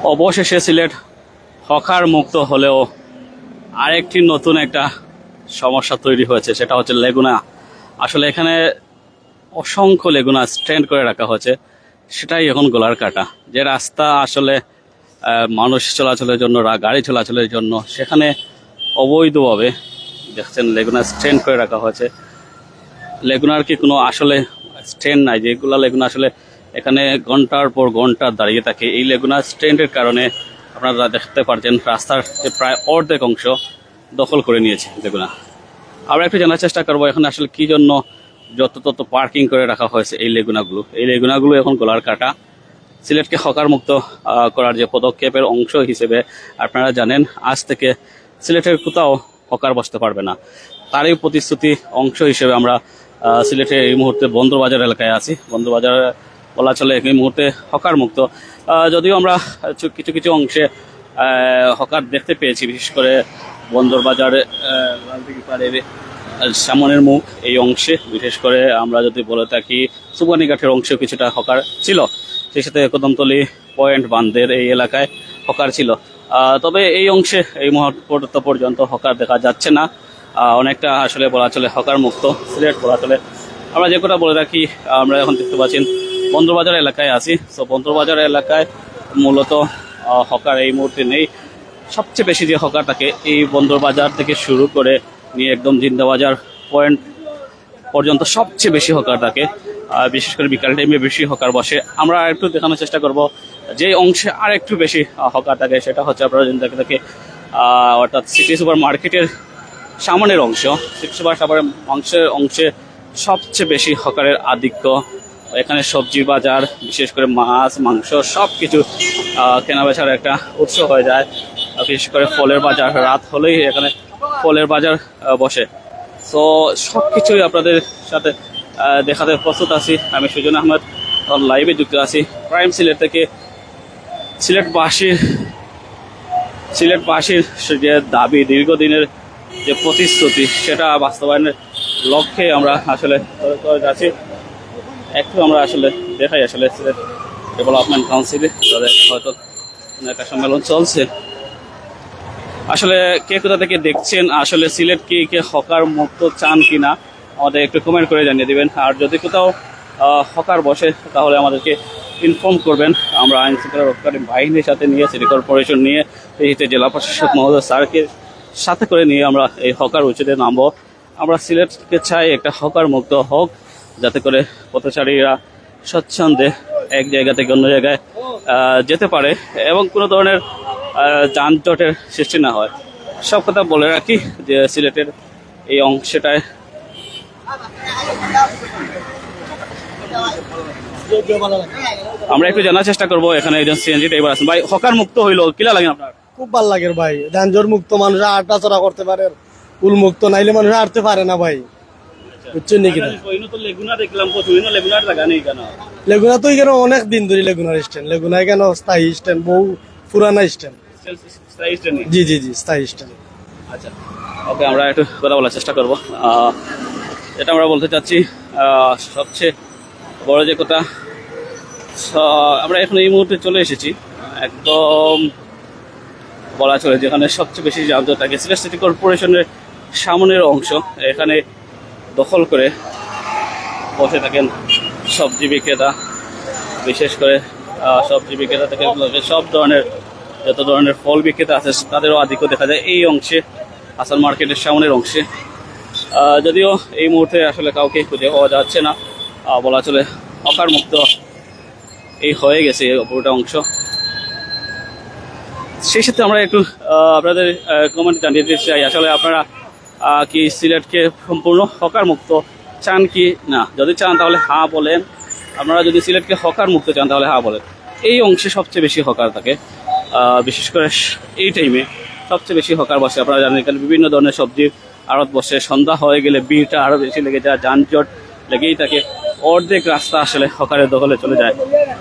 অবশেষে সিলেট হকার মুক্ত হলেও আরেকটি নতুন একটা সমস্যা তৈরি হয়েছে, সেটা হচ্ছে লেগুনা। আসলে এখানে অসংখ্য লেগুনা স্ট্যান্ড করে রাখা হয়েছে, সেটাই এখন গলার কাটা। যে রাস্তা আসলে মানুষ চলাচলের জন্য, গাড়ি চলাচলের জন্য, সেখানে অবৈধভাবে দেখছেন লেগুনা স্ট্যান্ড করে রাখা হয়েছে। লেগুনার কি কোনো আসলে স্ট্যান্ড নাই, যেগুলো লেগুনা আসলে এখানে ঘন্টার পর ঘন্টা দাঁড়িয়ে থাকে। এই লেগুনা স্ট্যান্ডের কারণে আপনারা দেখতে পাচ্ছেন রাস্তার যে প্রায় অর্ধেক অংশ দখল করে নিয়েছে লেগুনা। আমরা একটু জানার চেষ্টা করবো এখানে আসলে কি জন্য যত তত পার্কিং করে রাখা হয়েছে এই লেগুনাগুলো এখন গলার কাটা। সিলেটকে হকার মুক্ত করার যে পদক্ষেপের অংশ হিসেবে আপনারা জানেন, আজ থেকে সিলেটের কোথাও হকার বসতে পারবে না। তারই প্রতিশ্রুতি অংশ হিসেবে আমরা সিলেটে এই মুহূর্তে বন্দরবাজার এলাকায় আছি। বন্দরবাজার বলা চলে এই মুহূর্তে হকার মুক্ত, যদিও আমরা কিছু কিছু অংশে হকার দেখতে পেয়েছি, বিশেষ করে বন্দরবাজারে সামনের মুখ এই অংশে, বিশেষ করে আমরা যদি বলে থাকি সুবানীঘাটের অংশেও কিছুটা হকার ছিল, সেই সাথে কদমতলী পয়েন্ট বান্ধের এই এলাকায় হকার ছিল। তবে এই অংশে এই মুহূর্ত পর্যন্ত হকার দেখা যাচ্ছে না। অনেকটা আসলে বলা চলে হকার মুক্ত সিলেট বলা চলে। আমরা যে কথা বলে রাখি, আমরা এখন দেখতে পাচ্ছেন বন্দরবাজার এলাকায় আছি। তো বন্দরবাজার এলাকায় মূলত হকার এই মুহূর্তে নেই। সবচেয়ে বেশি যে হকার থাকে এই বন্দরবাজার থেকে শুরু করে নিয়ে একদম জিন্দাবাজার পয়েন্ট পর্যন্ত সবচেয়ে বেশি হকার থাকে। বিশেষ করে বিকাল টাইমে বেশি হকার বসে। আমরা একটু দেখানোর চেষ্টা করব যে অংশে আর একটু বেশি হকার থাকে, সেটা হচ্ছে আপনারা যদি দেখে থাকে অর্থাৎ সিটি সুপার মার্কেটের সামনের অংশ। সিটি সুপার অংশে সবচেয়ে বেশি হকারের আধিক্য। এখানে সবজি বাজার, বিশেষ করে মাছ মাংস সব কিছু কেনাবেচার একটা উৎস হয়ে যায়। বিশেষ করে ফলের বাজার, রাত হলেই এখানে ফলের বাজার বসে। তো সব কিছুই আপনাদের সাথে দেখাতে প্রস্তুত আছি। আমি সুজন আহমেদ লাইভে যুক্ত আছি প্রাইম সিলেট থেকে। সিলেটবাসীর যে দাবি, দীর্ঘদিনের যে প্রতিশ্রুতি, সেটা বাস্তবায়নের লক্ষ্যে আমরা আসলে যাচ্ছি। একটু আমরা আসলে দেখাই আসলে সিলেট ডেভেলপমেন্ট কাউন্সিলে তাদের হয়তো একটা সম্মেলন চলছে। আসলে কে কোথা থেকে দেখছেন, আসলে সিলেট কে হকার মুক্ত চান কিনা আমাদের একটু কমেন্ট করে জানিয়ে দিবেন। আর যদি কোথাও হকার বসে তাহলে আমাদেরকে ইনফর্ম করবেন। আমরা আইন শৃঙ্খলা রক্ষাকারী বাহিনীর সাথে নিয়ে, সিটি কর্পোরেশন নিয়ে, এই জেলা প্রশাসক মহোদয় স্যারকে সাথে করে নিয়ে আমরা এই হকার উচ্ছেদে নামবো। আমরা সিলেটকে চাই একটা হকার মুক্ত হোক, যাতে করে পথচারীরা স্বচ্ছন্দে এক জায়গা থেকে অন্য জায়গায় যেতে পারে এবং কোনো ধরনের যানজটের সৃষ্টি না হয়। সব কথা বলে রাখি যে সিলেটের এই অংশটায় আমরা একটু জানার চেষ্টা করবো। এখানে একজন সিএনজি ড্রাইভার আছেন। ভাই, হকার মুক্ত হইলো কিলা লাগে আপনার? খুব ভালো লাগে ভাই, যানজট মুক্ত, মানুষ আটা চড়া করতে পারে। পুল মুক্ত নাইলে মানুষ হাঁটতে পারে না ভাই, বুঝছেন নাকি? লেগুনা তো এখানে অনেক দিন ধরে লেগুনার স্ট্যান্ড, লেগুনা কেন স্থায়ী স্ট্যান্ড, বহু পুরানা স্ট্যান্ড। জি জি জি, স্থায়ী স্ট্যান্ড। আচ্ছা, ওকে, আমরা একটু কথা বলার চেষ্টা করবো। এটা আমরা বলতে চাচ্ছি, সবচেয়ে বড় যে কথা, আমরা এখন এই মুহূর্তে চলে এসেছি একদম বলা চলে যেখানে সবচেয়ে বেশি যানজট থাকে। সিলেট সিটি কর্পোরেশনের সামনের অংশ এখানে দখল করে বসে থাকেন সবজি বিক্রেতা, বিশেষ করে সবজি বিক্রেতা থেকে সব ধরনের যত ধরনের ফল বিক্রেতা আছে তাদেরও আধিক্য দেখা যায় এই অংশে, হাসান মার্কেটের সামনের অংশে। যদিও এই মুহূর্তে আসলে কাউকে খুঁজে পাওয়া যাচ্ছে না, বলা চলে হকার মুক্ত এই হয়ে গেছে পুরোটা অংশ। সেই সাথে আমরা একটু আপনাদের কমেন্ট জানিয়ে দিতে চাই, আসলে আপনারা কি সিলেটকে সম্পূর্ণ হকার মুক্ত চান কি না? যদি চান তাহলে হ্যাঁ বলেন। আপনারা যদি সিলেটকে হকার মুক্ত চান তাহলে হ্যাঁ বলেন। এই অংশে সবচেয়ে বেশি হকার থাকে, বিশেষ করে এই টাইমে সবচেয়ে বেশি হকার বসে। আপনারা জানেন এখানে বিভিন্ন ধরনের সবজির আড়ত বসে। সন্ধ্যা হয়ে গেলে ভিড়টা আরও বেশি লেগে যায়, যানজট লেগেই থাকে, অর্ধেক রাস্তা আসলে হকারের দখলে চলে যায়।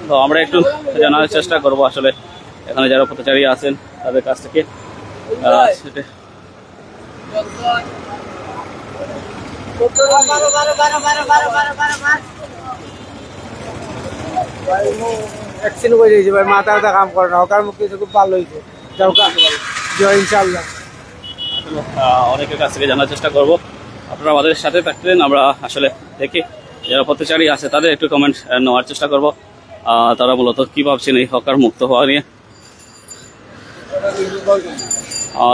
তো আমরা একটু জানার চেষ্টা করব আসলে এখানে যারা পথচারী আছেন তাদের কাছ থেকে। অ্যাক্সিডেন্ট করে দিয়েছে ভাই, মাথা ব্যথা কাম করে না, হকার মুক্তি খুব ভালো হয়েছে। যাও জয় ইনশাল্লাহ। অনেকের কাছ থেকে জানার চেষ্টা করব, আপনারা আমাদের সাথে থাকতেন। আমরা আসলে দেখি যারা পথচারী আছে তাদের একটু কমেন্ট নেওয়ার চেষ্টা করব, তারা মূলত কি ভাবছেন এই হকার মুক্ত হওয়া নিয়ে।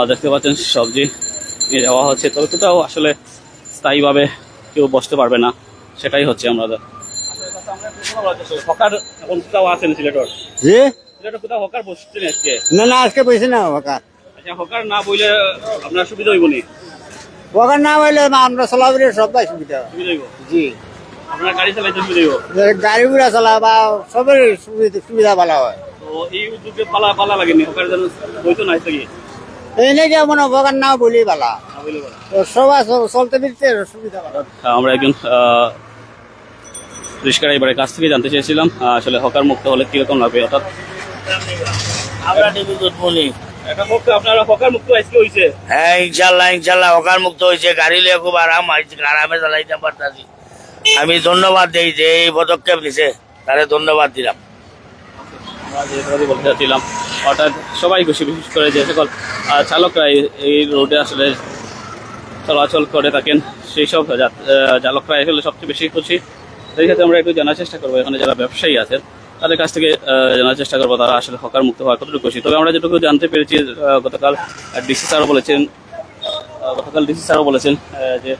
দেখতে পাচ্ছেন সবজি নিয়ে যাওয়া হচ্ছে, তবে কোথাও আসলে স্থায়ীভাবে কেউ বসতে পারবে না, সেটাই হচ্ছে আমাদের। হকার এখন কোথাও আছেন সিলেটর? জি সিলেটর কোথাও হকার বসছেন আজকে? না না, আজকে বসে না হকার। আচ্ছা, হকার না বইলে আপনার সুবিধা হইব নি? হকার না হইলে আমরা চলাফেরি সবাই সুবিধা সুবিধা হইব? জি, আপনার গাড়ি চালাইতে সুবিধা হইব? গাড়ি ঘোড়া চলা বা সবের সুবিধা ভালো হয়। তো এই উদ্যোগে পালা লাগেনি, হকার যেন বইতো না থাকি এনেকে মনে হকার না বলি ভালো, সবাই চলতে ফিরতে সুবিধা ভালো। আমরা একজন রিস্কা ড্রাইভারের কাছ থেকে জানতে চেয়েছিলাম আসলে হকার মুক্ত হলে কিরকম লাগবে। অর্থাৎ আমরা নিবেদন বলি, আপনারা হকার মুক্ত আজকে হয়েছে? হ্যাঁ ইনশাল্লাহ ইনশাল্লাহ হকার মুক্ত হয়েছে, গাড়ি লিয়ে খুব আরামে চালাইতে পারতাছি। আমি ধন্যবাদ দিই যে এই পদক্ষেপ নিছে, তারে ধন্যবাদ দিলাম। আমরা যে বলতে চাচ্ছিলাম, অর্থাৎ সবাই খুশি, বিশেষ করে যে সকল চালকরা এই রোডে আসলে চলাচল করে থাকেন সেই সব চালকরা আসলে সবচেয়ে বেশি খুশি। সেই সাথে আমরা একটু জানার চেষ্টা করবো এখানে যারা ব্যবসায়ী আছেন তাদের কাছ থেকে জানার চেষ্টা করবো তারা আসলে হকার মুক্ত হওয়ার কতটুকু খুশি। তবে আমরা যেটুকু জানতে পেরেছি, গতকাল ডিসি স্যারও বলেছেন যে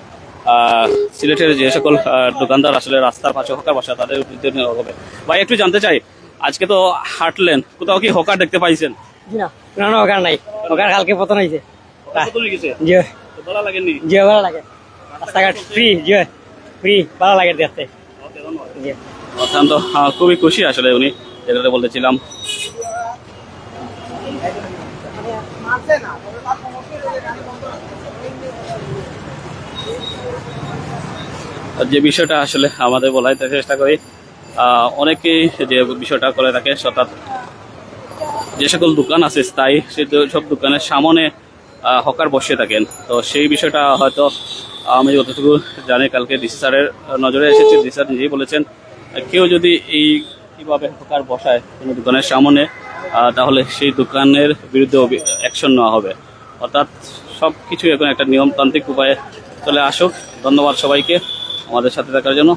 সিলেটের যে সকল দোকানদার আসলে রাস্তার পাশে হকার বসা তাদের বিরুদ্ধে নেওয়া হবে। ভাই একটু জানতে চাই, আজকে তো হাঁটলেন, কোথাও কি হকার দেখতে পাইছেন? না না, হকার নাই, হকার কালকে পতন হয়েছে। জি ভালো লাগেনি? জি ভালো লাগে, রাস্তাঘাট ফ্রি, জি ফ্রি, ভালো লাগে দেখতে। অত্যন্ত খুবই খুশি আসলে উনি, যেটা বলতেছিলাম। যে বিষয়টা আসলে আমাদের বলাইতে চেষ্টা করি, অনেকেই যে বিষয়টা করে থাকে, অর্থাৎ যে সকল দোকান আছে স্থায়ী, সেই সব দোকানের সামনে হকার বসে থাকেন। তো সেই বিষয়টা হয়তো আমি যতটুকু জানি কালকে ডিসি স্যারের নজরে এসেছে। ডিসি স্যার নিজেই বলেছেন কেউ যদি এই কিভাবে হকার বসায় কোনো দোকানের সামনে, তাহলে সেই দোকানের বিরুদ্ধে অ্যাকশন নেওয়া হবে। অর্থাৎ সব কিছু এখন একটা নিয়মতান্ত্রিক উপায়ে চলে আসুক। ধন্যবাদ সবাইকে আমাদের সাথে থাকার জন্য।